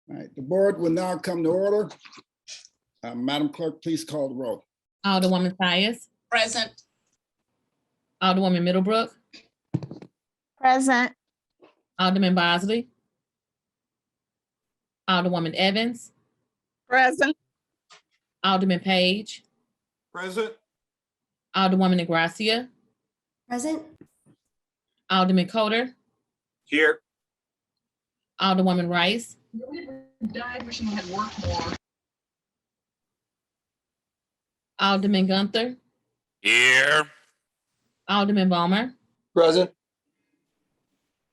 All right, the board will now come to order. Madam Clerk, please call the roll. Alderwoman Tyus. Present. Alderwoman Middlebrook. Present. Alderman Bosley. Alderwoman Evans. Present. Alderman Page. Present. Alderwoman Negracia. Present. Alderman Coder. Here. Alderwoman Rice. Died wishing I had worked more. Alderman Gunther. Here. Alderman Ballmer. Present.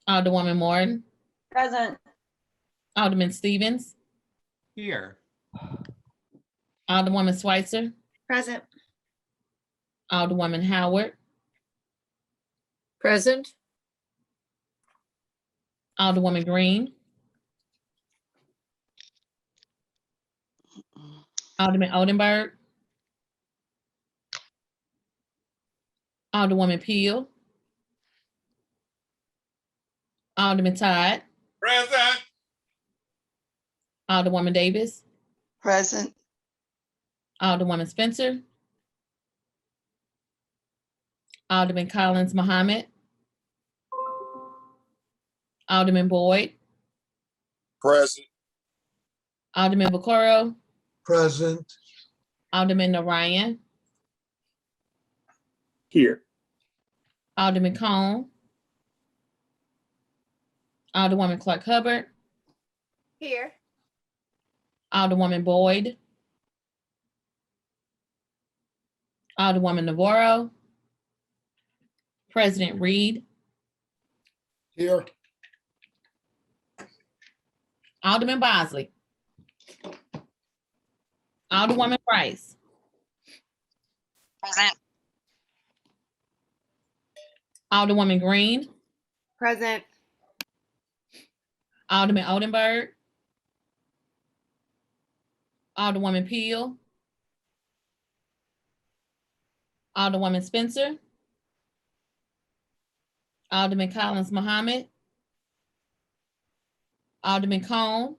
Alderwoman Morton. Present. Alderman Stevens. Here. Alderwoman Schweitzer. Present. Alderwoman Howard. Present. Alderwoman Green. Alderman Oldenburg. Alderwoman Peel. Alderman Todd. Present. Alderwoman Davis. Present. Alderwoman Spencer. Alderman Collins Muhammad. Alderman Boyd. Present. Alderman Vaccaro. Present. Alderman Narayan. Here. Alderman Cone. Alderwoman Clark Hubbard. Here. Alderwoman Boyd. Alderwoman Navarro. President Reed. Here. Alderman Bosley. Alderwoman Price. Present. Alderwoman Green. Present. Alderman Oldenburg. Alderwoman Peel. Alderwoman Spencer. Alderman Collins Muhammad. Alderman Cone.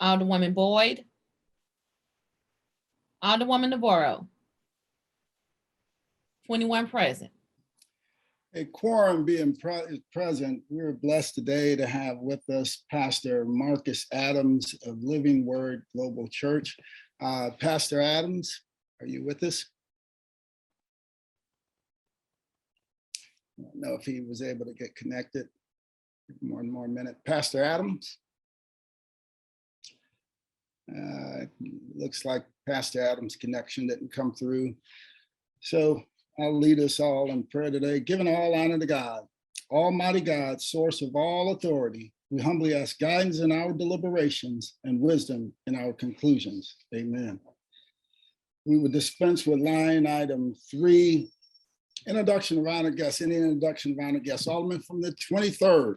Alderwoman Boyd. Alderwoman Navarro. 21 present. A quorum being present, we're blessed today to have with us Pastor Marcus Adams of Living Word Global Church. Pastor Adams, are you with us? I don't know if he was able to get connected. One more minute. Pastor Adams? Looks like Pastor Adams' connection didn't come through. So I'll lead us all in prayer today, giving all honor to God, Almighty God, source of all authority. We humbly ask guidance in our deliberations and wisdom in our conclusions. Amen. We would dispense with line item 3, introduction of honored guests. Any introduction of honored guests? Alderman from the 23rd.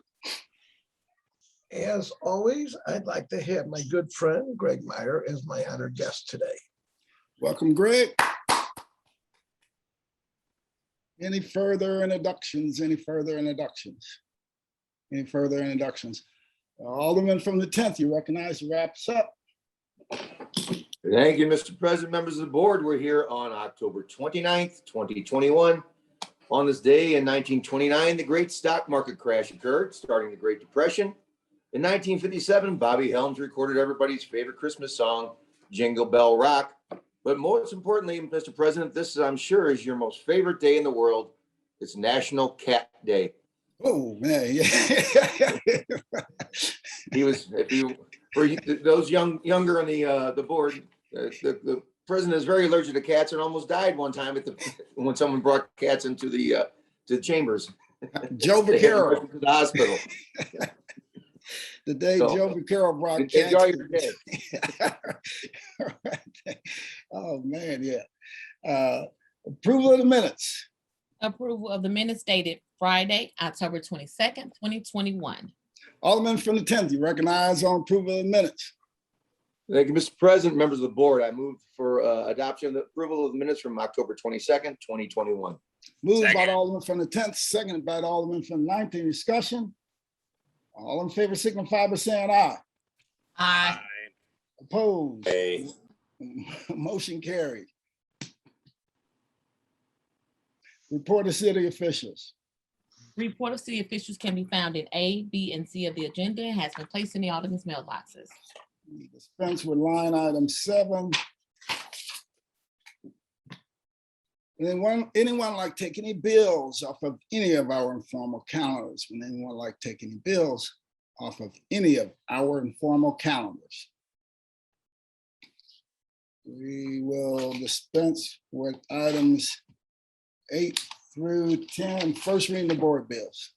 As always, I'd like to have my good friend Greg Meyer as my honored guest today. Welcome, Greg. Any further introductions? Any further introductions? Any further introductions? Alderman from the 10th, you recognize to wrap us up. Thank you, Mr. President, members of the board. We're here on October 29th, 2021. On this day in 1929, the great stock market crash occurred, starting the Great Depression. In 1957, Bobby Helms recorded everybody's favorite Christmas song, Jingle Bell Rock. But most importantly, Mr. President, this, I'm sure, is your most favorite day in the world. It's National Cat Day. Oh, man. Yeah. He was, if you, for those younger on the board, the president is very allergic to cats and almost died one time when someone brought cats into the chambers. Joe Vaccaro. To the hospital. The day So, Joe Vaccaro brought enjoy cats. your day. Oh, man, yeah. Approval of the minutes. Approval of the minutes dated Friday, October 22nd, 2021. Alderman from the 10th, you recognize on approval of the minutes. Thank you, Mr. President, members of the board. I move for adoption of the approval of the minutes from October 22nd, 2021. Moved by the Alderman from the 10th, seconded by the Alderman from the 9th. Any discussion? All in favor signify by saying aye. Aye. Opposed? Aye. Motion carried. Report of city officials. Report of city officials can be found in A, B, and C of the agenda and has been placed in the Alderman's mailboxes. We dispense with line item 7. Anyone like take any bills off of any of our informal calendars? Would anyone like take any bills off of any of our informal calendars? We will dispense with items 8 through 10. First reading the board bills.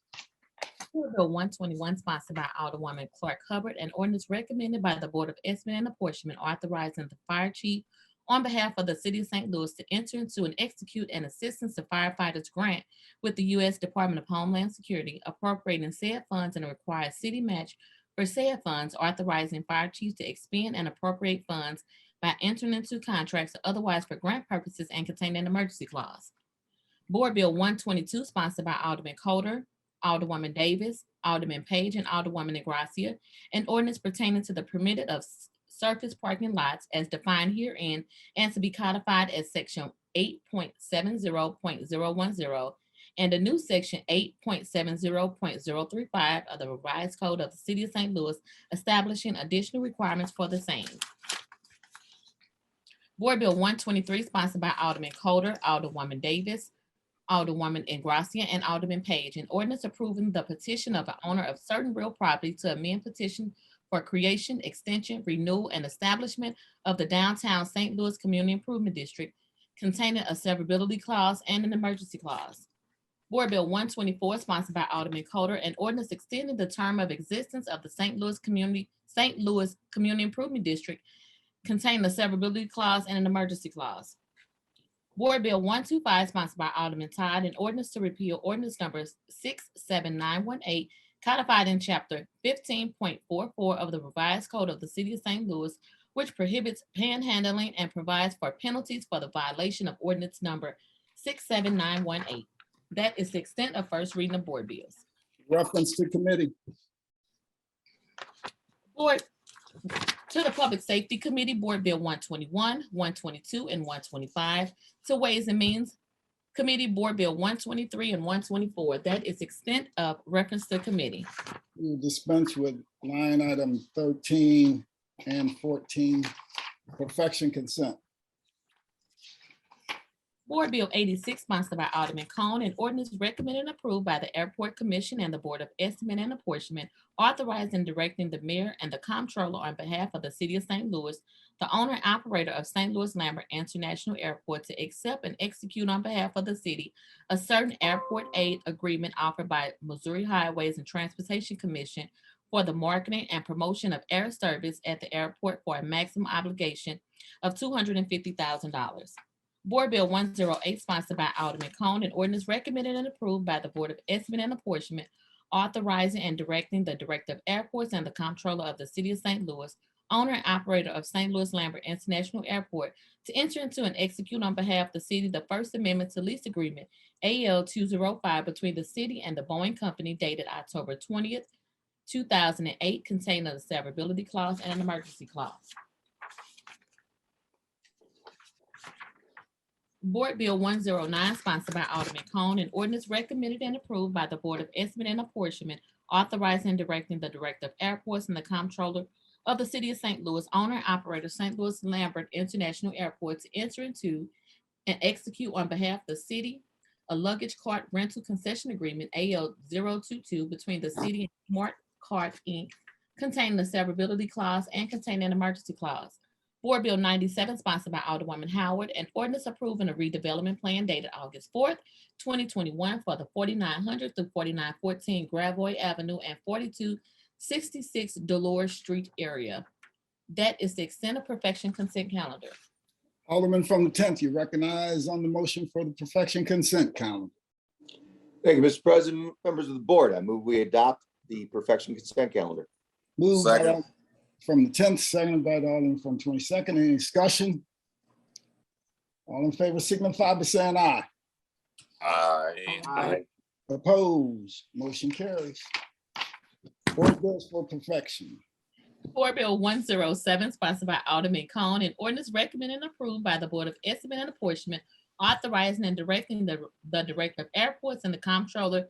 Board Bill 121, sponsored by Alderwoman Clark Hubbard, an ordinance recommended by the Board of Estimate and Apportionment authorizing the fire chief on behalf of the city of St. Louis to enter into and execute an assistance to firefighters grant with the U.S. Department of Homeland Security, appropriating said funds and a required city match for said funds, authorizing fire chiefs to expend and appropriate funds by entering into contracts or otherwise for grant purposes and containing an emergency clause. Board Bill 122, sponsored by Alderman Coulter, Alderwoman Davis, Alderman Page, and Alderwoman Ingracia, an ordinance pertaining to the permitted of surface parking lots as defined herein and to be codified as section 8.70.010 and a new section 8.70.035 of the revised code of the city of St. Louis, establishing additional requirements for the same. Board Bill 123, sponsored by Alderman Coulter, Alderwoman Davis, Alderwoman Ingracia, and Alderman Page, an ordinance approving the petition of an owner of certain real property to amend petition for creation, extension, renewal, and establishment of the downtown St. Louis Community Improvement District, containing a severability clause and an emergency clause. Board Bill 124, sponsored by Alderman Coulter, an ordinance extending the term of existence of the St. Louis Community Improvement District, containing a severability clause and an emergency clause. Board Bill 125, sponsored by Alderman Todd, an ordinance to repeal ordinance number 67918, codified in chapter 15.44 of the revised code of the city of St. Louis, which prohibits panhandling and provides for penalties for the violation of ordinance number 67918. That is the extent of first reading of board bills. Reference to committee. Board to the Public Safety Committee, Board Bill 121, 122, and 125. To Ways and Means Committee, Board Bill 123 and 124. That is extent of reference to committee. We will dispense with line item 13 and 14, perfection consent. Board Bill 86, sponsored by Alderman Cone, an ordinance recommended and approved by the Airport Commission and the Board of Estimate and Apportionment, authorizing and directing the mayor and the comptroller on behalf of the city of St. Louis, the owner and operator of St. Louis Lambert International Airport, to accept and execute on behalf of the city a certain airport aid agreement offered by Missouri Highways and Transportation Commission for the marketing and promotion of air service at the airport for a maximum obligation of $250,000. Board Bill 108, sponsored by Alderman Cone, an ordinance recommended and approved by the Board of Estimate and Apportionment, authorizing and directing the Director of Airports and the Comptroller of the City of St. Louis, owner and operator of St. Louis Lambert International Airport, to enter into and execute on behalf of the city the First Amendment to Lease Agreement, AL 205, between the city and the Boeing Company, dated October 20th, 2008, containing a severability clause and an emergency clause. Board Bill 109, sponsored by Alderman Cone, an ordinance recommended and approved by the Board of Estimate and Apportionment, authorizing and directing the Director of Airports and the Comptroller of the City of St. Louis, owner and operator St. Louis Lambert International Airport, to enter into and execute on behalf of the city a luggage cart rental concession agreement, AL 022, between the city and Smart Cart Inc., containing a severability clause and containing an emergency clause. Board Bill 97, sponsored by Alderwoman Howard, an ordinance approving a redevelopment plan dated August 4th, 2021 for the 4900 through 4914 Gravois Avenue and 4266 Dolores Street area. That is the extent of perfection consent calendar. Alderman from the 10th, you recognize on the motion for the perfection consent calendar. Thank you, Mr. President, members of the board. I move we adopt the perfection consent calendar. Moved by Second. from the 10th, seconded by the Alderman from 22nd. Any discussion? All in favor signify by saying aye. Aye. Opposed, motion carries. Board bills for perfection. Board Bill 107, sponsored by Alderman Cone, and ordinance recommended and approved by the Board of Estimate and Apportionment, authorizing and directing the Director of Airports and the Comptroller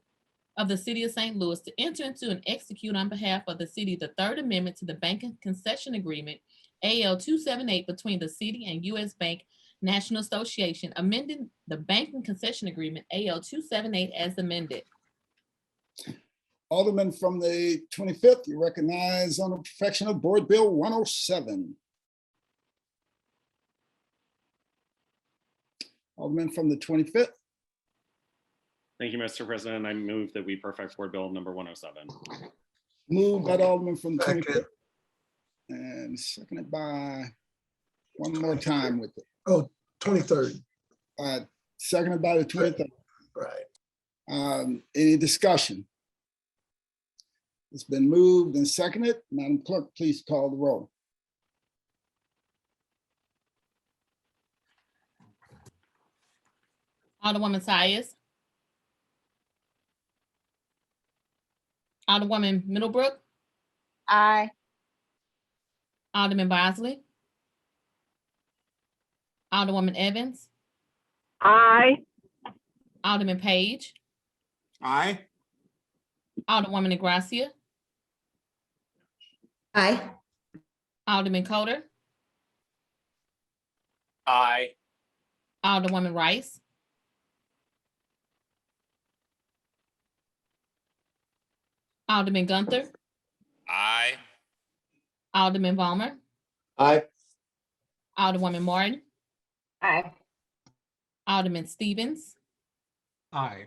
of the City of St. Louis to enter into and execute on behalf of the city the Third Amendment to the Banking Concession Agreement, AL 278, between the city and U.S. Bank National Association, amending the Banking Concession Agreement, AL 278, as amended. Alderman from the 25th, you recognize on the perfection of Board Bill 107. Alderman from the 25th, Thank you, Mr. President. I move that we perfect Board Bill number 107. moved by the Alderman from the 25th Second. and seconded by, one more time with it, 23rd, seconded by the 23rd. right. Any discussion? It's been moved and seconded. Madam Clerk, please call the roll. Alderwoman Tyus. Alderwoman Middlebrook. Aye. Alderman Bosley. Alderwoman Evans. Aye. Alderman Page. Aye. Alderwoman Negracia. Aye. Alderman Coder. Aye. Alderwoman Rice. Alderman Gunther. Aye. Alderman Vollmer. Aye. Alderwoman Martin. Aye. Alderman Stevens. Aye.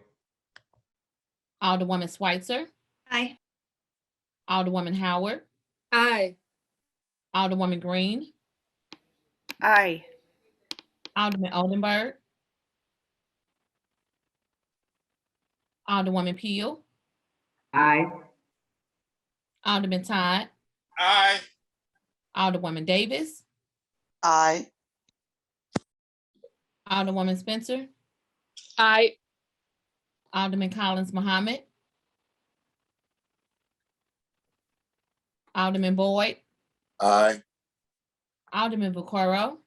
Alderwoman Switzer. Aye. Alderwoman Howard. Aye. Alderwoman Green. Aye. Alderman Oldenburg. Alderwoman Peel. Aye. Alderman Todd. Aye. Alderwoman Davis. Aye. Alderwoman Spencer. Aye. Alderman Collins Muhammad. Alderman Boyd. Aye. Alderman Vaquero.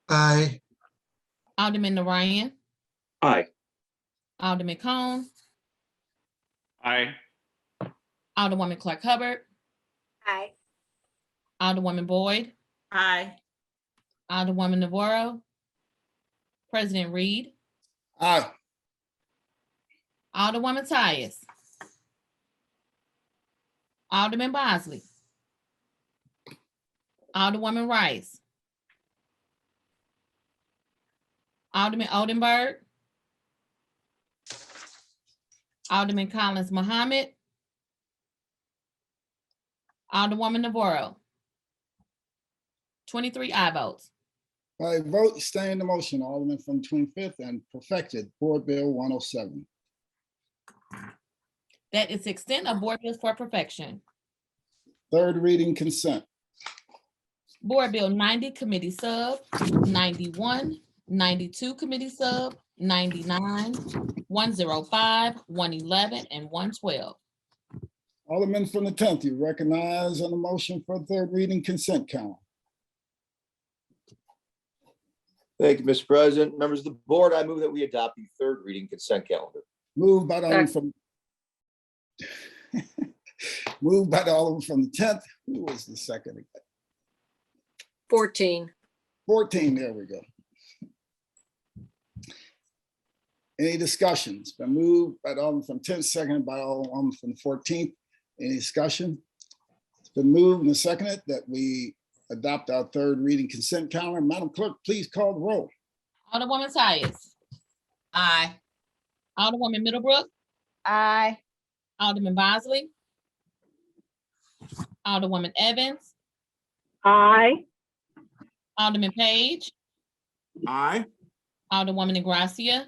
Aye. Alderman Narayan. Aye. Alderman Cone. Aye. Alderwoman Clark Hubbard. Aye. Alderwoman Boyd. Aye. Alderwoman Navarro. President Reed. Aye. Alderwoman Tyus. Alderman Bosley. Alderwoman Rice. Alderman Oldenburg. Alderman Collins Muhammad. Alderwoman Navarro. 23 aye votes. By vote, stay in the motion, Alderman from 25th, and perfected Board Bill 107. That is the extent of board bills for perfection. Third reading consent. Board Bill 90, Committee Sub, 91, 92, Committee Sub, 99, 105, 111, and 112. Alderman from the 10th, you recognize on the motion for third reading consent count. Thank you, Mr. President. Members of the board, I move that we adopt the third reading consent calendar. Moved by the Alderman from moved by the Alderman from the 10th. Who was the second again? 14. 14, there we go. Any discussions? Been moved by the Alderman from 10th, seconded by the Alderman from the 14th. Any discussion? It's been moved and seconded that we adopt our third reading consent calendar. Madam Clerk, please call the roll. Alderwoman Tyus. Aye. Alderwoman Middlebrook. Aye. Alderman Bosley. Alderwoman Evans. Aye. Alderman Page. Aye. Alderwoman Negracia.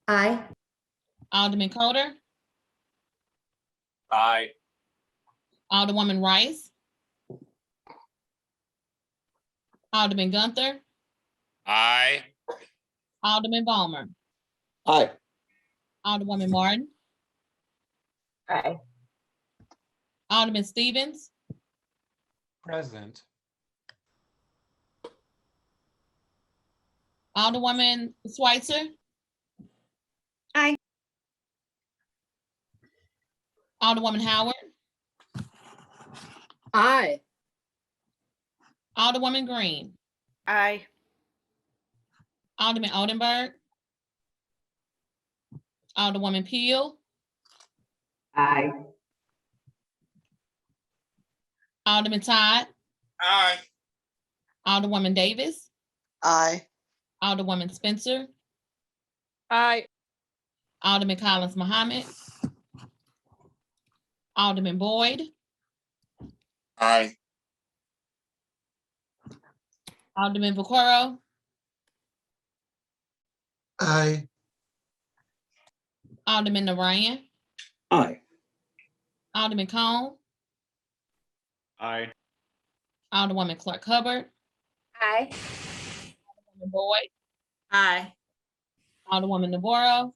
Aye. Alderman Coder. Aye. Alderwoman Rice. Alderman Gunther. Aye. Alderman Vollmer. Aye. Alderwoman Martin. Aye. Alderman Stevens, Present. Alderwoman Switzer. Aye. Alderwoman Howard, Aye. Alderwoman Green, Aye. Alderman Oldenburg, Alderwoman Peel, Aye. Alderman Todd, Aye. Alderwoman Davis, Aye. Alderwoman Spencer, Aye. Alderman Collins Muhammad, Alderman Boyd, Aye. Alderman Vaquero, Aye. Alderman Narayan, Aye. Alderman Cone, Aye. Alderwoman Clark Hubbard, Aye. Alderman Boyd, Aye. Alderwoman Navarro,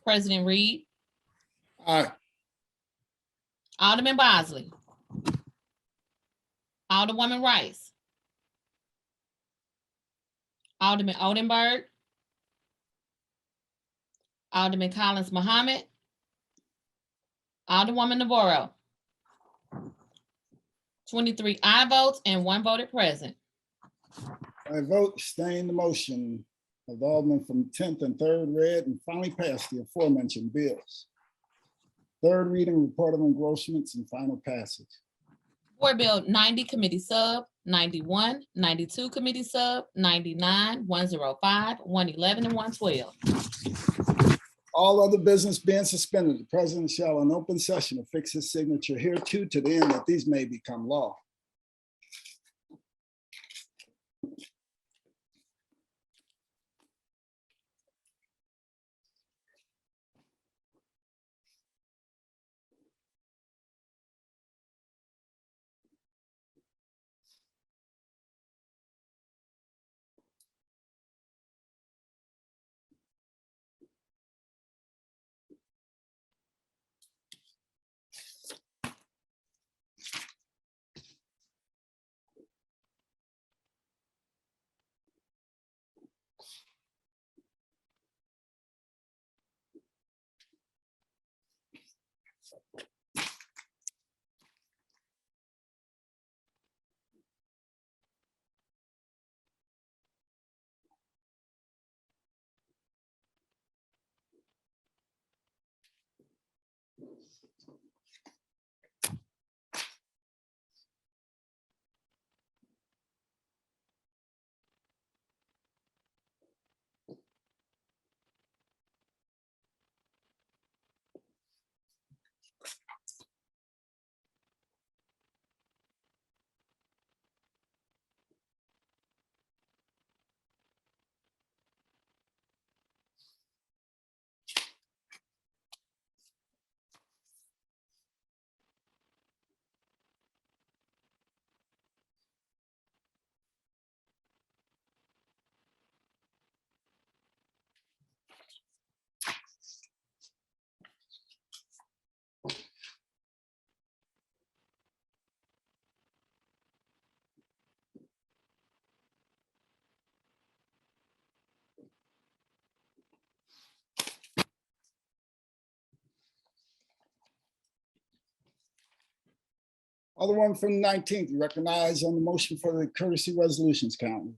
President Reed, Aye. Alderman Bosley, Alderwoman Rice, Alderman Oldenburg, Alderman Collins Muhammad, Alderwoman Navarro. 23 aye votes and 1 voted present. I vote staying the motion of the Alderman from 10th and 3rd read and finally passed the aforementioned bills. 3rd reading, report of engrossments and final passage. Board Bill 90, Committee Sub, 91, 92, Committee Sub, 99, 105, 111, and 112. All other business being suspended, the president shall in open session affix his signature hereto to the end that these may become law. Alderman from the 19th, you recognize on the motion for the courtesy resolutions calendar.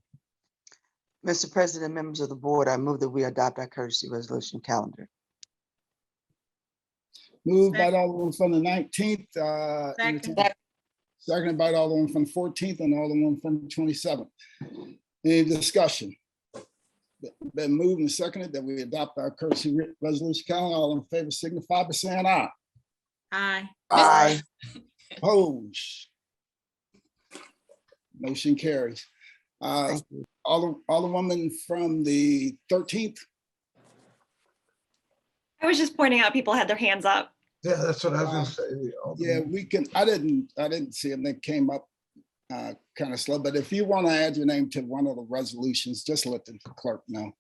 Mr. President, members of the board, I move that we adopt our courtesy resolution calendar. Moved by the Alderman from the 19th. Second. Seconded by the Alderman from the 14th and Alderman from the 27th. Any discussion? Been moved and seconded that we adopt our courtesy resolution calendar. All in favor signify by saying aye. Aye. Aye. Opposed? Motion carries. Thank you. Alderwoman from the 13th. I was just pointing out people had their hands up. Yeah, that's what I was gonna say. Yeah, we can, I didn't see them. They came up kind of slow, but if you want to add your name to one of the resolutions, just let the clerk know.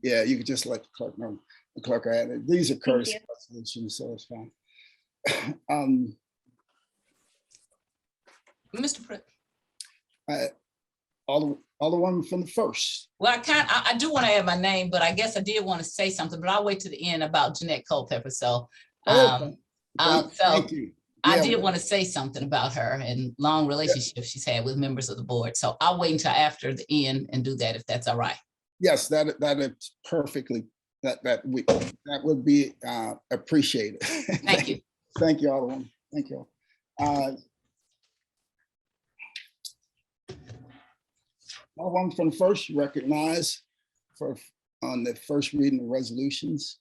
Yeah, you could just let the clerk know. The clerk added. These are courtesy resolutions, so it's fine. Mr. President. Alderwoman from the first. Well, I do want to add my name, but I guess I did want to say something, but I'll wait to the end about Jeanette Culpepper. So, Thank you. I did want to say something about her and long relationship she's had with members of the board. So I'll wait until after the end and do that if that's all right. Yes, that is perfectly, that would be appreciated. Thank you. Thank you, Alderwoman. Thank you. Alderwoman from the first, recognize on the first reading of resolutions.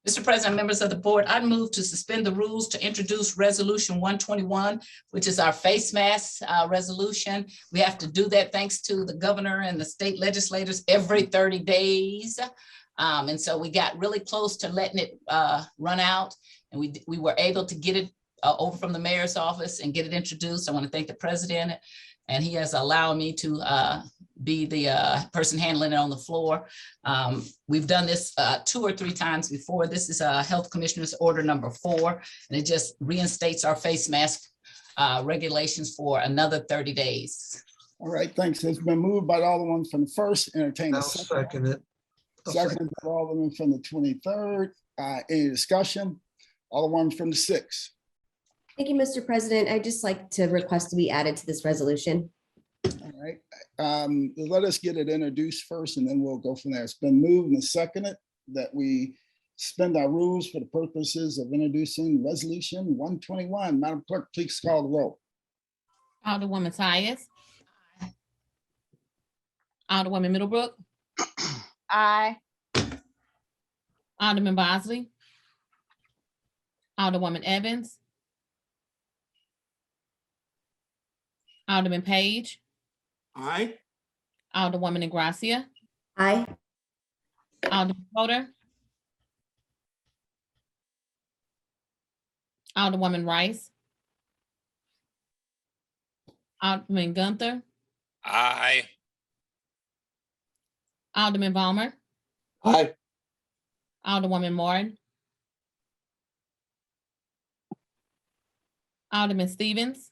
Mr. President, members of the board, I move to suspend the rules to introduce resolution 121, which is our face mask resolution. We have to do that thanks to the governor and the state legislators every 30 days. And so we got really close to letting it run out, and we were able to get it over from the mayor's office and get it introduced. I want to thank the president, and he has allowed me to be the person handling it on the floor. We've done this 2 or 3 times before. This is Health Commissioner's Order number 4, and it just reinstates our face mask regulations for another 30 days. All right, thanks. It's been moved by the Alderman from the first, entertain a I'll second it. second by Alderman from the 23rd. Any discussion? Alderman from the 6th. Thank you, Mr. President. I'd just like to request to be added to this resolution. All right, let us get it introduced first and then we'll go from there. It's been moved and seconded that we suspend our rules for the purposes of introducing resolution 121. Madam Clerk, please call the roll. Alderwoman Tyus. Alderwoman Middlebrook. Aye. Alderman Bosley. Alderwoman Evans. Alderman Page. Aye. Alderwoman Ingracia. Aye. Alderman Coder. Alderwoman Rice. Alderman Gunther. Aye. Alderman Balmer. Aye. Alderwoman Martin. Alderman Stevens.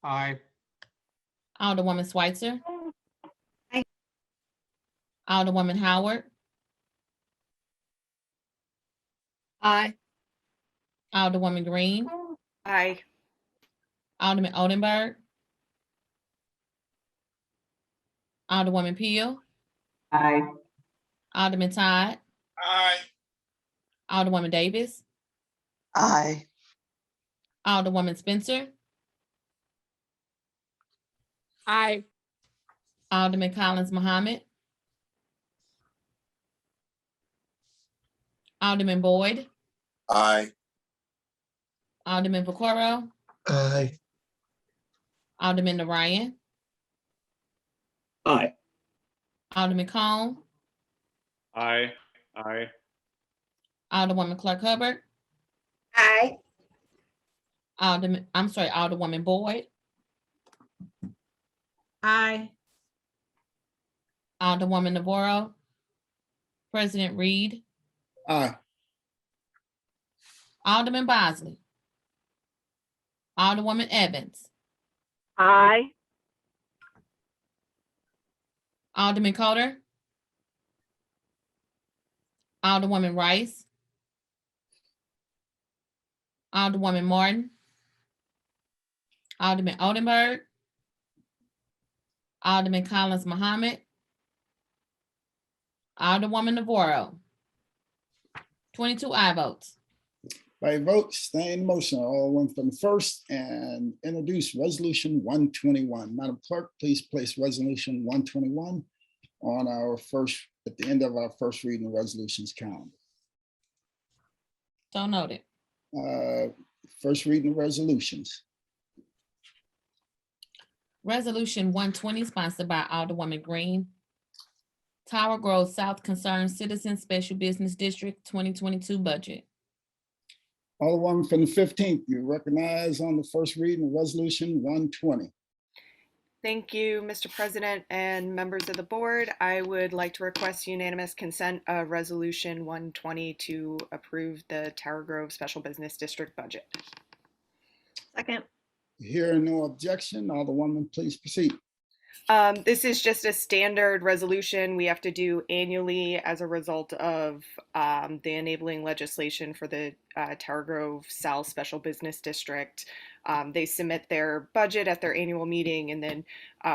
Aye. Alderwoman Schweitzer. Aye. Alderwoman Howard. Aye. Alderwoman Green. Aye. Alderman Odenberg. Alderwoman Peel. Aye. Alderman Todd. Aye. Alderwoman Davis. Aye. Alderwoman Spencer. Aye. Alderman Collins Muhammad. Alderman Boyd. Aye. Alderman Vaccaro. Aye. Alderman Ryan. Aye. Alderman Cone. Aye. Aye. Alderwoman Clark Hubbard. Aye. Alderwoman Boyd. Aye. Alderwoman Navarro. President Reed. Aye. Alderman Bosley. Alderwoman Evans. Aye. Alderman Coder. Alderwoman Rice. Alderwoman Martin. Alderman Odenberg. Alderman Collins Muhammad. Alderwoman Navarro. 22 aye votes. By vote, stay in motion. Alderman from the first and introduce resolution 121. Madam Clerk, please place resolution 121 on our first, at the end of our first reading resolutions calendar. So noted. First reading resolutions. Resolution 120 sponsored by Alderwoman Green. Tower Grove South Concerned Citizens Special Business District 2022 budget. Alderwoman from the 15th, you recognize on the first reading of resolution 120. Thank you, Mr. President and members of the board. I would like to request unanimous consent of Resolution 120 to approve the Tower Grove Special Business District budget. Second. Hearing no objection, Alderwoman, please proceed. This is just a standard resolution we have to do annually as a result of the enabling legislation for the Tower Grove South Special Business District. They submit their budget at their annual meeting, and then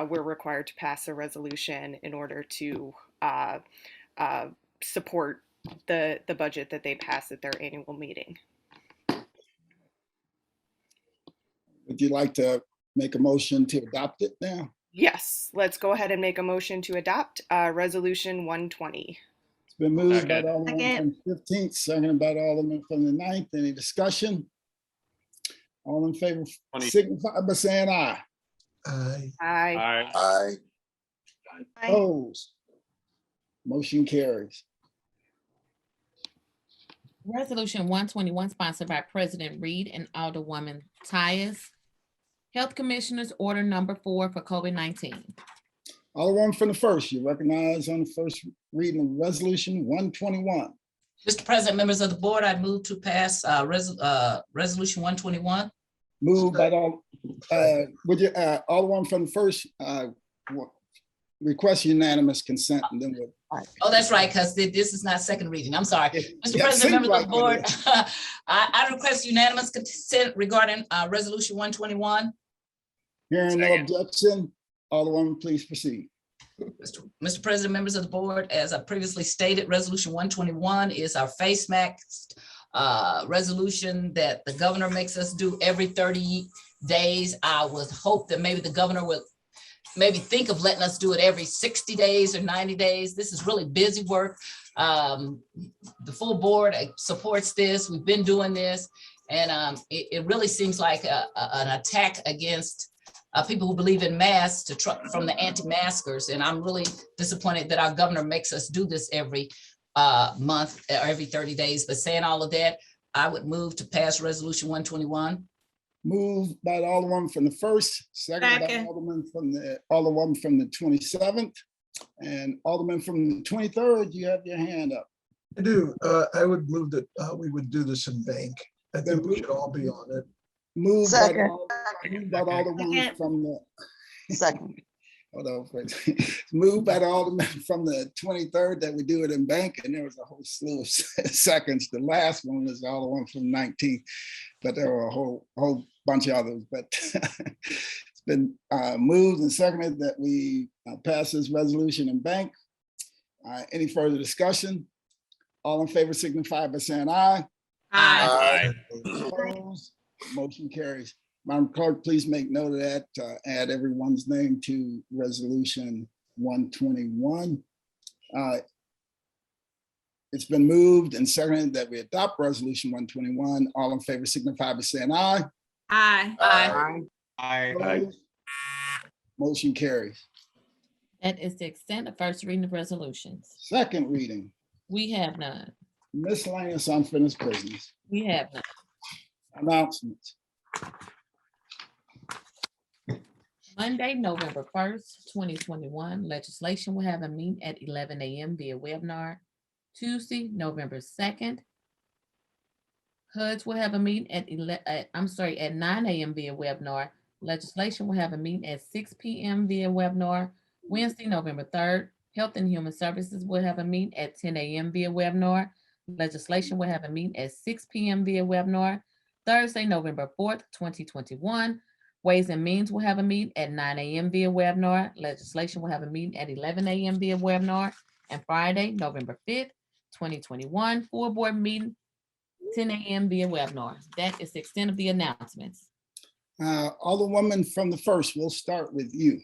we're required to pass a resolution in order to support the budget that they pass at their annual meeting. Would you like to make a motion to adopt it now? Yes, let's go ahead and make a motion to adopt Resolution 120. It's been moved by Second. the Alderman from the 15th, seconded by the Alderman from the 9th. Any discussion? All in favor, 20. signify by saying aye. Aye. Aye. Aye. Aye. Opposed? Motion carries. Resolution 121 sponsored by President Reed and Alderwoman Tyus. Health Commissioners Order Number 4 for COVID-19. Alderman from the first, you recognize on the first reading of Resolution 121. Mr. President, members of the board, I move to pass Resolution 121. Moved by Alderman from the first, request unanimous consent, and then we'll. Oh, that's right, because this is not second reading. I'm sorry. Mr. Yeah, President, seems members of like the board, it I request unanimous consent regarding Resolution 121. Hearing no Second. objection, Alderman, please proceed. Mr. President, members of the board, as I previously stated, Resolution 121 is our face mask resolution that the governor makes us do every 30 days. I would hope that maybe the governor would maybe think of letting us do it every 60 days or 90 days. This is really busy work. The full board supports this. We've been doing this, and it really seems like an attack against people who believe in masks from the anti-maskers. And I'm really disappointed that our governor makes us do this every month or every 30 days. But saying all of that, I would move to pass Resolution 121. Moved by the Alderman from the first, seconded by Second. Alderman from the 27th, and Alderman from the 23rd, you have your hand up. I do. I would move that we would do this in bank. I think we should all be on it. Moved by Second. the Alderman Second. from the, Second. hold on, please. Moved by the Alderman from the 23rd that we do it in bank, and there was a whole slew of seconds. The last one was the Alderman from 19th, but there were a whole bunch of others. But it's been moved and seconded that we pass this resolution in bank. Any further discussion? All in favor signify by saying aye. Aye. Opposed? Motion carries. Madam Clerk, please make note of that. Add everyone's name to Resolution 121. It's been moved and seconded that we adopt Resolution 121. All in favor signify by saying aye. Aye. Aye. Aye. Opposed? Motion carries. That is the extent of first reading of resolutions. Second reading, We have none. miscellaneous unfinished business. We have none. Announcements. Monday, November 1st, 2021, legislation will have a meeting at 11 a.m. via webinar. Tuesday, November 2nd, HUDs will have a meeting at 9 a.m. via webinar. Legislation will have a meeting at 6 p.m. via webinar. Wednesday, November 3rd, Health and Human Services will have a meeting at 10 a.m. via webinar. Legislation will have a meeting at 6 p.m. via webinar. Thursday, November 4th, 2021, Ways and Means will have a meeting at 9 a.m. via webinar. Legislation will have a meeting at 11 a.m. via webinar. And Friday, November 5th, 2021, full board meeting, 10 a.m. via webinar. That is the extent of the announcements. Alderwoman from the first, we'll start with you.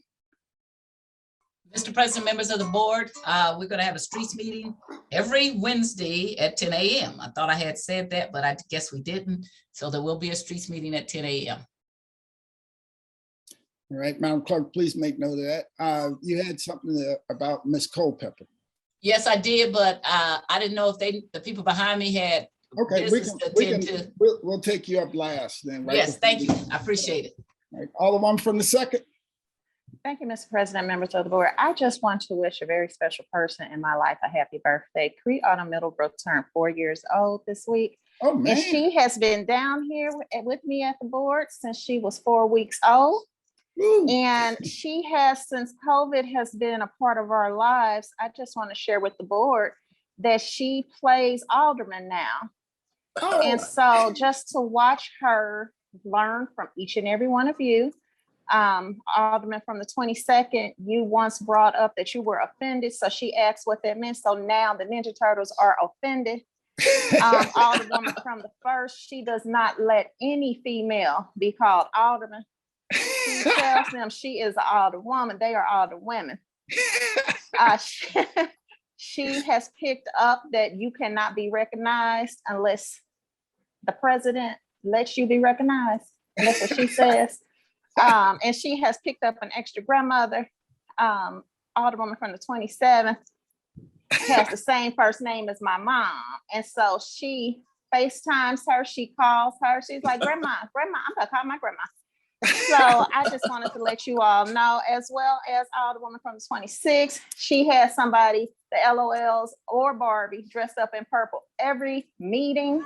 Mr. President, members of the board, we're going to have a streets meeting every Wednesday at 10 a.m. I thought I had said that, but I guess we didn't. So there will be a streets meeting at 10 a.m. All right, Madam Clerk, please make note of that. You had something about Ms. Culpepper. Yes, I did, but I didn't know if the people behind me had Okay, business to attend to. we'll take you up last then. Right Yes, before thank we- you. I appreciate it. All right, Alderman from the second. Thank you, Mr. President, members of the board. I just want to wish a very special person in my life a happy birthday. Cree Autumn Middlebrook turned 4 years old this week. Oh, man. And she has been down here with me at the board since she was 4 weeks old. Woo. And she has, since COVID has been a part of our lives, I just want to share with the board that she plays alderman now. Oh. And so just to watch her learn from each and every one of you, Alderman from the 22nd, you once brought up that you were offended. So she asked what that meant. So now the Ninja Turtles are offended. Alderwoman from the 1st, she does not let any female be called alderman. She tells them she is an alderwoman. They are alderwomen. She has picked up that you cannot be recognized unless the president lets you be recognized. And that's what she says. And she has picked up an extra grandmother, Alderwoman from the 27th, has the same first name as my mom. And so she FaceTimes her, she calls her, she's like, grandma, I'm gonna call my grandma. So I just wanted to let you all know, as well as Alderwoman from the 26th, she has somebody, the LOLs or Barbie, dressed up in purple every meeting.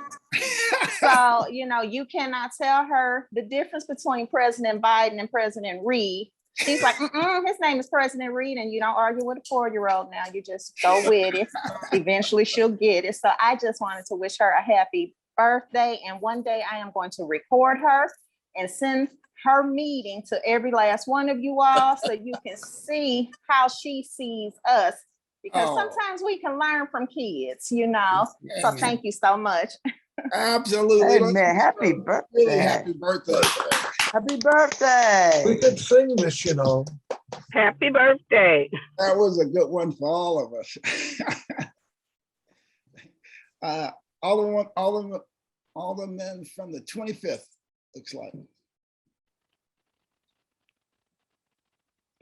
So, you know, you cannot tell her the difference between President Biden and President Reed. She's like, his name is President Reed, and you don't argue with a 4-year-old now. You just go with it. Eventually she'll get it. So I just wanted to wish her a happy birthday. And one day I am going to record her and send her meeting to every last one of you all so you can see how she sees us. Because sometimes we can learn from kids, you know. So thank you so much. Absolutely. Amen. Happy birthday. Really happy birthday. Happy birthday. We could sing this, you know. Happy birthday. That was a good one for all of us. Alderman from the 25th, looks like.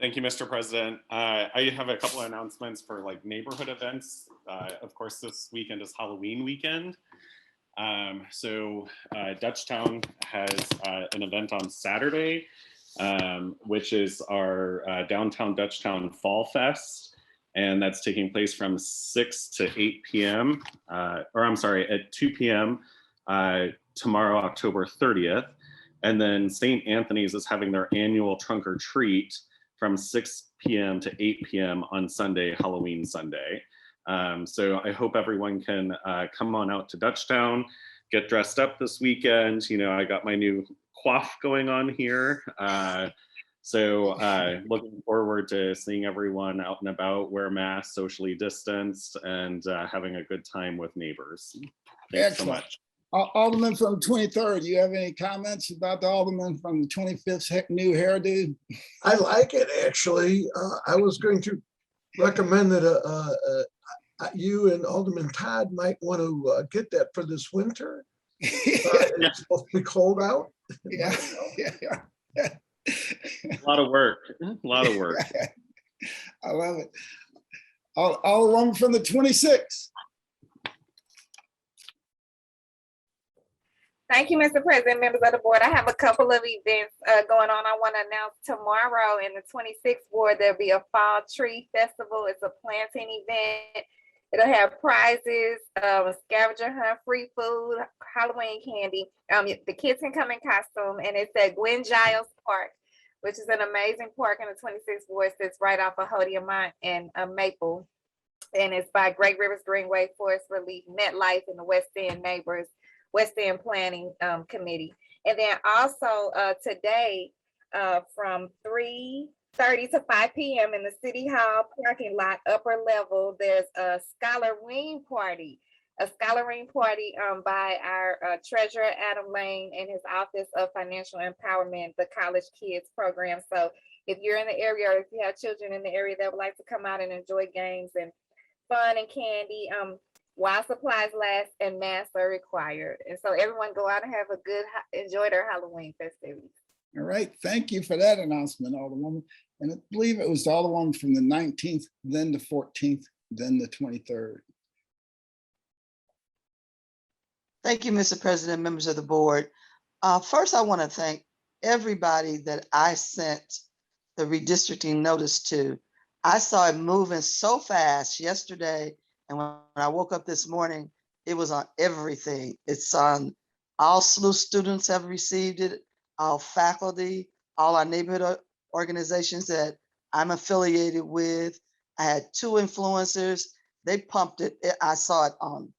Thank you, Mr. President. I have a couple of announcements for like neighborhood events. Of course, this weekend is Halloween weekend. So Dutchtown has an event on Saturday, which is our downtown Dutchtown Fall Fest. And that's taking place from 6 to 8 p.m. Or I'm sorry, at 2 p.m. Tomorrow, October 30th. And then St. Anthony's is having their annual trunk or treat from 6 p.m. to 8 p.m. on Sunday, Halloween Sunday. So I hope everyone can come on out to Dutchtown, get dressed up this weekend. You know, I got my new coif going on here. So looking forward to seeing everyone out and about, wear masks, socially distanced, and having a good time with neighbors. Thanks so much. Alderman from 23rd, you have any comments about the Alderman from the 25th new hairdo? I like it, actually. I was going to recommend that you and Alderman Todd might want to get that for this winter. It's supposed to be cold out. Yeah. A lot of work. I love it. Alderman from the 26th. Thank you, Mr. President, members of the board. I have a couple of events going on. I want to announce tomorrow in the 26th ward, there'll be a fall tree festival. It's a planting event. It'll have prizes, a scavenger hunt, free food, Halloween candy. The kids can come in costume, and it's at Gwen Giles Park, which is an amazing park in the 26th ward. It's right off of Hodiamont and Maple. And it's by Great Rivers Greenway Forest Relief, MetLife, and the West End Neighbors West End Planning Committee. And then also today from 3:30 to 5 p.m. in the City Hall parking lot, upper level, there's a Scholarine party. A Scholarine party by our treasurer, Adam Lane, and his Office of Financial Empowerment, the College Kids program. So if you're in the area, or if you have children in the area that would like to come out and enjoy games and fun and candy, while supplies last and masks are required. And so everyone go out and have a good, enjoy their Halloween festivities. All right, thank you for that announcement, Alderwoman. And I believe it was the Alderwoman from the 19th, then the 14th, then the 23rd. Thank you, Mr. President, members of the board. First, I want to thank everybody that I sent the redistricting notice too. I saw it moving so fast yesterday, and when I woke up this morning, it was on everything. It's on, all SLU students have received it, all faculty, all our neighborhood organizations that I'm affiliated with. I had 2 influencers, they pumped it. I saw it on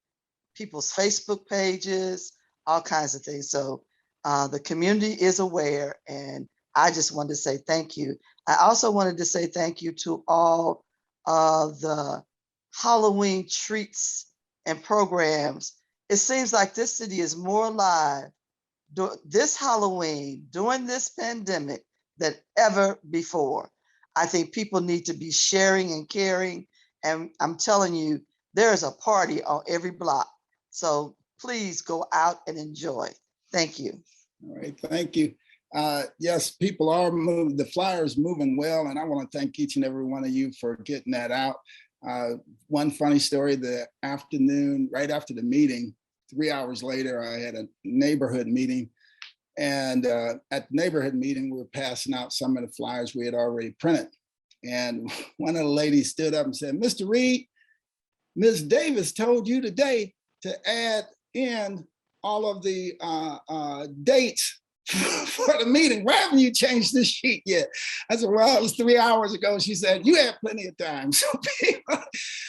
people's Facebook pages, all kinds of things. So the community is aware, and I just wanted to say thank you. I also wanted to say thank you to all of the Halloween treats and programs. It seems like this city is more alive this Halloween during this pandemic than ever before. I think people need to be sharing and caring. And I'm telling you, there's a party on every block. So please go out and enjoy. Thank you. All right, thank you. Yes, people are moving, the flyer's moving well, and I want to thank each and every one of you for getting that out. One funny story, the afternoon, right after the meeting, 3 hours later, I had a neighborhood meeting. And at the neighborhood meeting, we were passing out some of the flyers we had already printed. And one of the ladies stood up and said, "Mr. Reed, Ms. Davis told you today to add in all of the dates for the meeting. Why haven't you changed this sheet yet?" I said, "Well, it was 3 hours ago." She said, "You had plenty of time."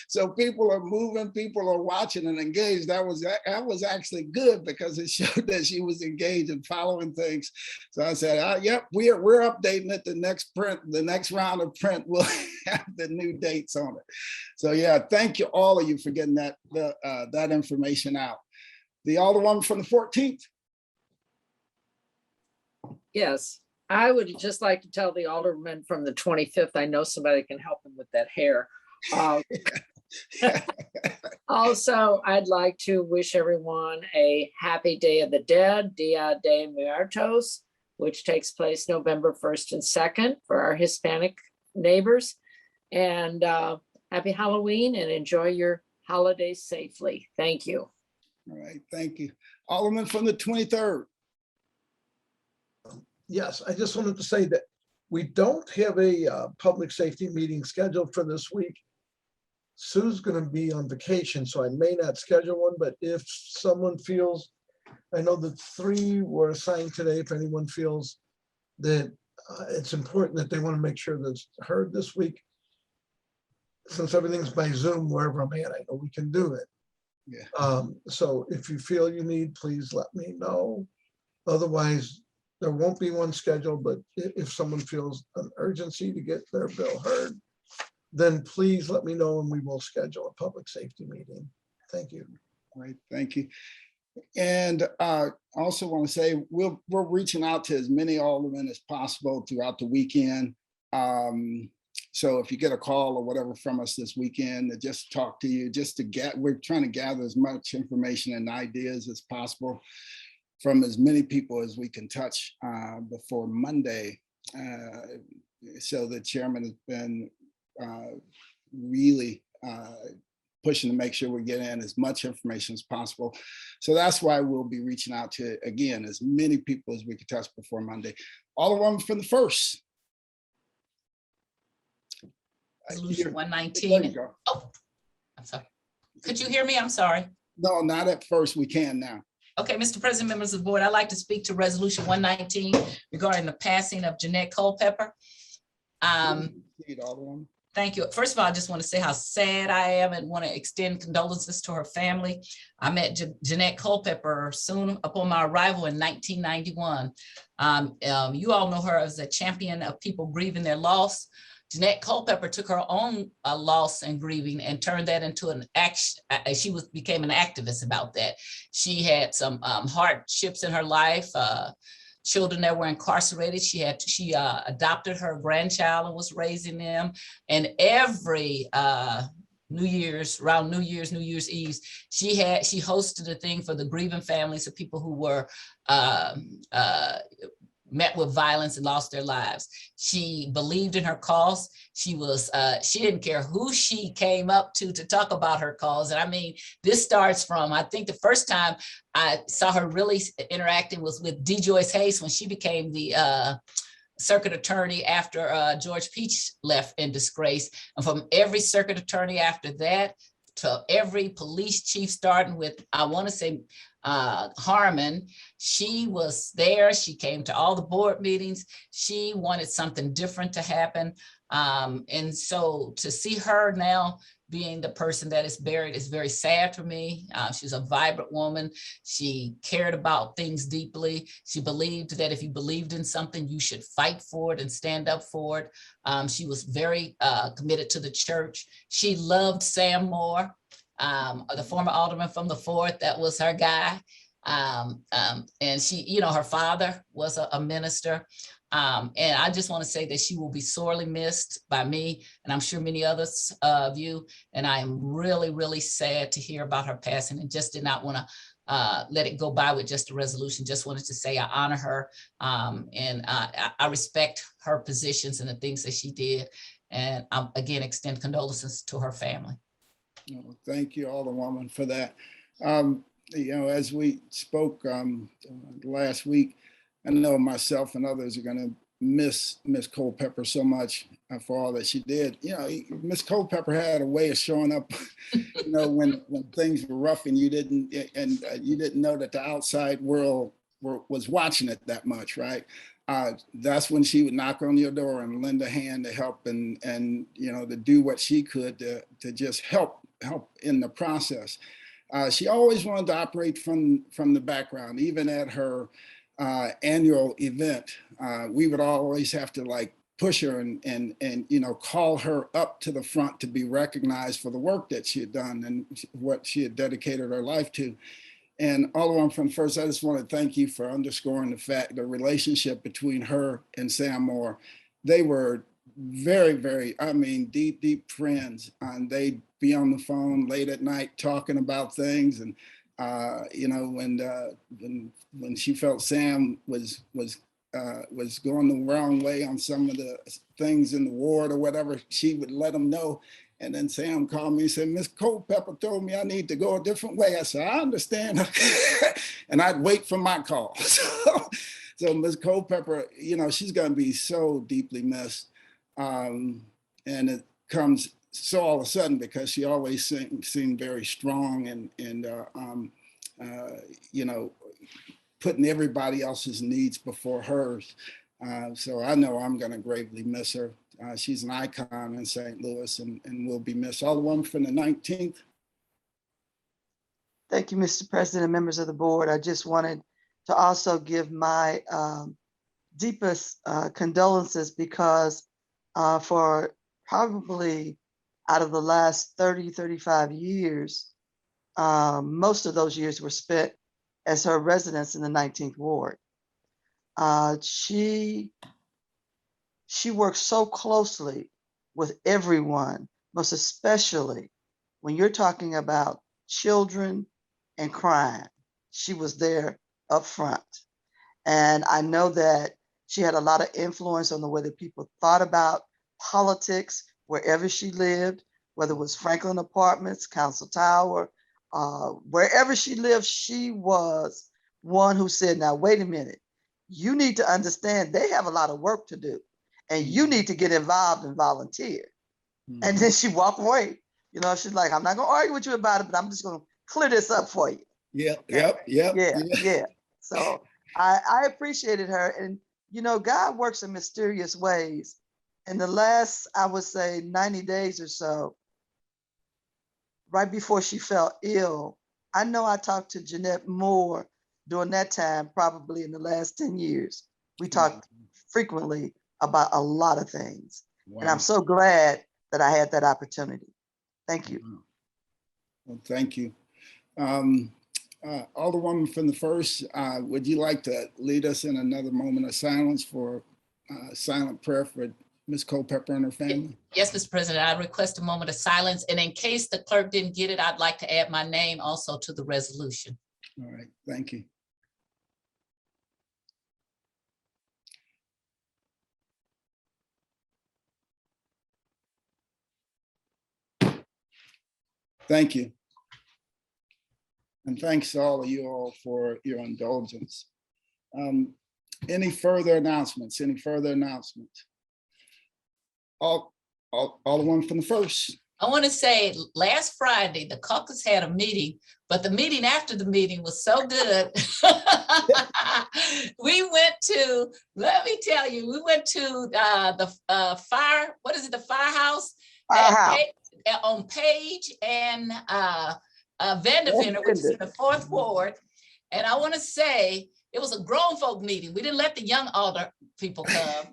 So people are moving, people are watching and engaged. That was actually good because it showed that she was engaged and following things. So I said, "Yep, we're updating it. The next print, the next round of print will have the new dates on it." So yeah, thank you, all of you, for getting that information out. The Alderwoman from the 14th. Yes, I would just like to tell the alderman from the 25th, I know somebody can help him with that hair. Also, I'd like to wish everyone a happy Day of the Dead, Dia de Muertos, which takes place November 1st and 2nd for our Hispanic neighbors. And happy Halloween, and enjoy your holidays safely. Thank you. All right, thank you. Alderman from the 23rd. Yes, I just wanted to say that we don't have a public safety meeting scheduled for this week. Sue's going to be on vacation, so I may not schedule one, but if someone feels, I know that 3 were assigned today, if anyone feels that it's important that they want to make sure that's heard this week, since everything's by Zoom, wherever I'm at, I know we can do it. Yeah. So if you feel you need, please let me know. Otherwise, there won't be one scheduled, but if someone feels an urgency to get their bill heard, then please let me know and we will schedule a public safety meeting. Thank you. All right, thank you. And I also want to say we're reaching out to as many aldermen as possible throughout the weekend. So if you get a call or whatever from us this weekend to just talk to you, we're trying to gather as much information and ideas as possible from as many people as we can touch before Monday. So the chairman has been really pushing to make sure we get in as much information as possible. So that's why we'll be reaching out to, again, as many people as we can touch before Monday. Alderwoman from the 1st. Resolution 119. Oh, I'm sorry. Could you hear me? I'm sorry. No, not at first. We can now. Okay, Mr. President, members of the board, I'd like to speak to Resolution 119 regarding the passing of Jeanette Culpepper. Thank you. First of all, I just want to say how sad I am and want to extend condolences to her family. I met Jeanette Culpepper soon upon my arrival in 1991. You all know her as a champion of people grieving their loss. Jeanette Culpepper took her own loss and grieving and turned that into an action. She became an activist about that. She had some hardships in her life, children that were incarcerated. She adopted her grandchild and was raising them. And every New Year's Eve, she hosted a thing for the grieving families of people who were met with violence and lost their lives. She believed in her cause. She didn't care who she came up to talk about her cause. And I mean, this starts from, I think the first time I saw her really interacting was with D. Joyce Hayes when she became the circuit attorney after George Peach left in disgrace. And from every circuit attorney after that to every police chief, starting with, I want to say, Harmon, she was there. She came to all the board meetings. She wanted something different to happen. And so to see her now being the person that is buried is very sad for me. She's a vibrant woman. She cared about things deeply. She believed that if you believed in something, you should fight for it and stand up for it. She was very committed to the church. She loved Sam Moore, the former alderman from the 4th. That was her guy. And she, you know, her father was a minister. And I just want to say that she will be sorely missed by me, and I'm sure many others of you. And I am really, really sad to hear about her passing, and just did not want to let it go by with just a resolution. Just wanted to say I honor her, and I respect her positions and the things that she did. And again, extend condolences to her family. Oh, thank you, Alderwoman, for that. You know, as we spoke last week, I know myself and others are going to miss Miss Culpepper so much for all that she did. You know, Miss Culpepper had a way of showing up, you know, when things were rough and you didn't know that the outside world was watching it that much, right? That's when she would knock on your door and lend a hand to help and you know, to do what she could to just help in the process. She always wanted to operate from the background, even at her annual event. We would always have to like push her and you know, call her up to the front to be recognized for the work that she had done and what she had dedicated her life to. And Alderman from First, I just want to thank you for underscoring the relationship between her and Sam Moore. They were very, very, I mean, deep friends. And they'd be on the phone late at night talking about things. And you know, when she felt Sam was going the wrong way on some of the things in the ward or whatever, she would let him know. And then Sam called me and said, Miss Culpepper told me I need to go a different way. I said, I understand. And I'd wait for my call. So Miss Culpepper, you know, she's going to be so deeply missed. And it comes so all of a sudden because she always seemed very strong and you know, putting everybody else's needs before hers. So I know I'm going to gravely miss her. She's an icon in St. Louis and will be missed. Alderwoman from the 19th. Thank you, Mr. President and members of the board. I just wanted to also give my deepest condolences because for probably out of the last 30, 35 years, most of those years were spent as her residence in the 19th ward. She worked so closely with everyone, most especially when you're talking about children and crime. She was there up front. And I know that she had a lot of influence on the way that people thought about politics wherever she lived, whether it was Franklin Apartments, Council Tower, wherever she lived, she was one who said, now, wait a minute, you need to understand they have a lot of work to do and you need to get involved and volunteer. Mm-hmm. And then she walked away. You know, she's like, I'm not gonna argue with you about it, but I'm just gonna clear this up for you. Yeah. So I appreciated her. And, you know, God works in mysterious ways. In the last, I would say 90 days or so, right before she fell ill, I know I talked to Jeanette Moore during that time, probably in the last 10 years. We talked frequently about a lot of things. Wow. And I'm so glad that I had that opportunity. Thank you. Well, thank you. Alderwoman from the First, would you like to lead us in another moment of silence for silent prayer for Ms. Culpepper and her family? Yes, Mr. President, I request a moment of silence. And in case the clerk didn't get it, I'd like to add my name also to the resolution. All right, thank you. Thank you. And thanks to all of you all for your indulgence. Any further announcements? Any further announcements? Alderman from the first. I want to say last Friday, the caucus had a meeting, but the meeting after the meeting was so good. We went to, let me tell you, we went to the fire, what is it, the firehouse? On Page and Vanderveer, which is in the 4th Ward. And I want to say, it was a grown folk meeting. We didn't let the young alder people come.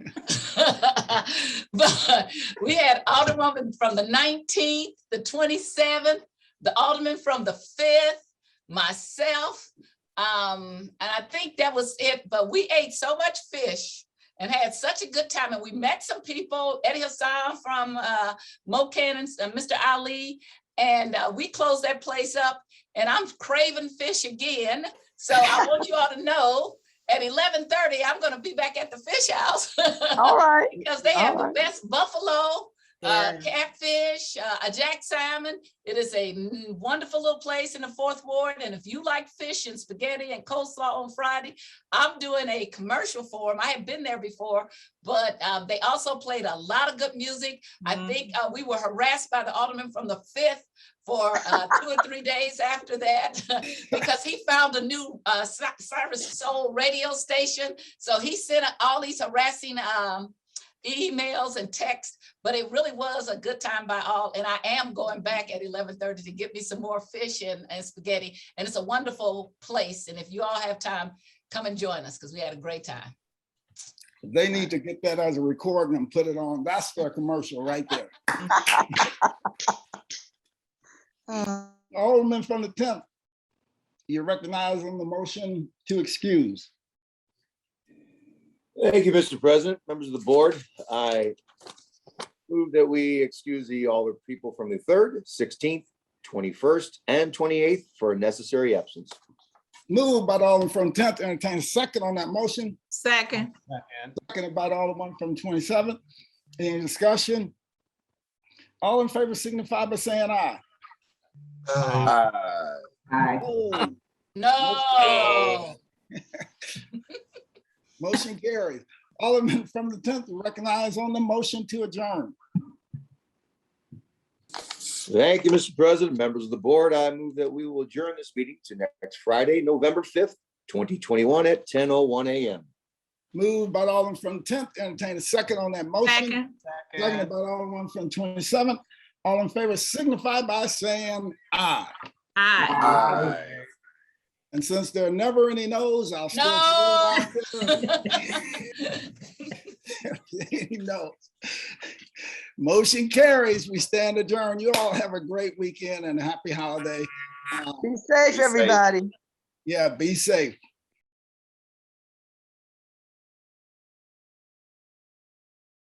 But we had aldermen from the 19th, the 27th, the alderman from the 5th, myself. And I think that was it. But we ate so much fish and had such a good time. And we met some people, Eddie Hassan from Mo Cannon's, Mr. Ali. And we closed that place up. And I'm craving fish again. So I want you all to know at 11:30, I'm going to be back at the fish house. All right. Because they have the best buffalo, catfish, a jack salmon. It is a wonderful little place in the 4th Ward. And if you like fish and spaghetti and coleslaw on Friday, I'm doing a commercial for them. I have been there before, but they also played a lot of good music. I think we were harassed by the alderman from the 5th for 2 or 3 days after that, because he found a new Cyrus Soul radio station. So he sent all these harassing emails and texts, but it really was a good time by all. And I am going back at 11:30 to get me some more fish and spaghetti. And it's a wonderful place. And if you all have time, come and join us because we had a great time. They need to get that as a recording and put it on. That's their commercial right there. Alderman from the 10th, you're recognizing the motion to excuse. Thank you, Mr. President, members of the board. I move that we excuse all the people from the 3rd, 16th, 21st, and 28th for necessary absence. Moved by the Alderman from 10th, entertain a second on that motion. Second. Seconded by the Alderman from 27th. Any discussion? All in favor signify by saying aye. Aye. Oh, No. motion carries. Alderman from the 10th, recognize on the motion to adjourn. Thank you, Mr. President, members of the board. I move that we will adjourn this meeting to next Friday, November 5th, 2021 at 10:01 a.m. Moved by the Alderman from 10th, entertain a second on that motion. Second. Seconded by the Alderman from 27th. All in favor signify by saying aye. Aye. And since there are never any no's, I'll still. Any no's. Motion carries. We stand adjourned. You all have a great weekend and a happy holiday. Be safe, everybody. Yeah, be safe.